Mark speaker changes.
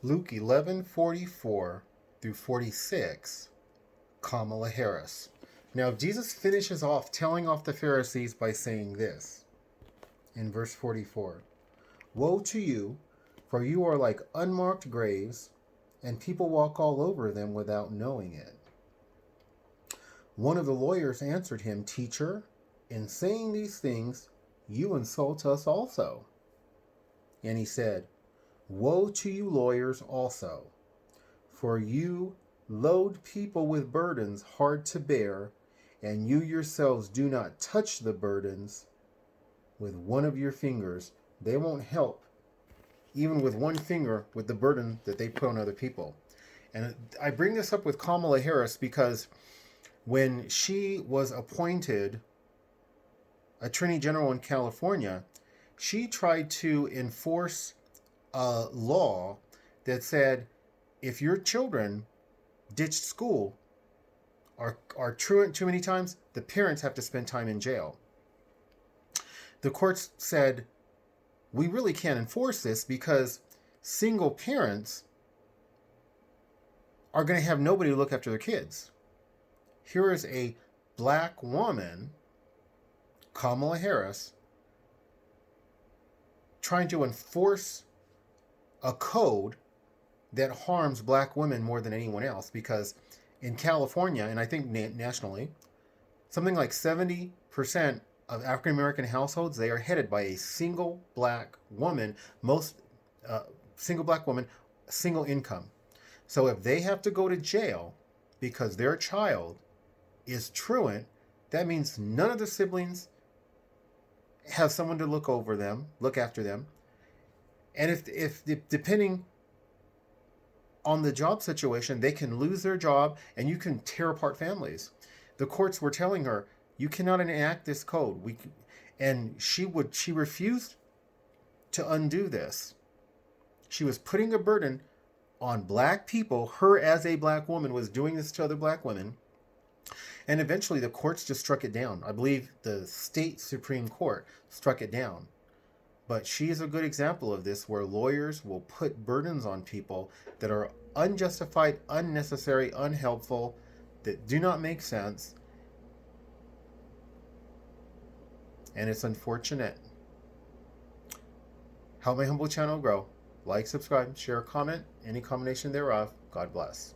Speaker 1: Luke 11:44 through 46, Kamala Harris. Now, Jesus finishes off telling off the Pharisees by saying this in verse 44. Woe to you, for you are like unmarked graves, and people walk all over them without knowing it. One of the lawyers answered him, Teacher, in saying these things, you insult us also. And he said, Woe to you lawyers also, for you load people with burdens hard to bear, and you yourselves do not touch the burdens with one of your fingers. They won't help, even with one finger, with the burden that they put on other people. And I bring this up with Kamala Harris because when she was appointed Attorney General in California, she tried to enforce a law that said if your children ditched school or truant too many times, the parents have to spend time in jail. The courts said, we really can't enforce this because single parents are going to have nobody to look after their kids. Here is a black woman, Kamala Harris, trying to enforce a code that harms black women more than anyone else, because in California, and I think nationally, something like 70% of African American households, they are headed by a single black woman, single income. So if they have to go to jail because their child is truant, that means none of the siblings have someone to look after them. And if depending on the job situation, they can lose their job and you can tear apart families. The courts were telling her, you cannot enact this code. And she refused to undo this. She was putting a burden on black people. Her as a black woman was doing this to other black women. And eventually the courts just struck it down. I believe the state Supreme Court struck it down. But she is a good example of this, where lawyers will put burdens on people that are unjustified, unnecessary, unhelpful, that do not make sense. And it's unfortunate. Help my humble channel grow. Like, subscribe, share, comment, any combination thereof. God bless.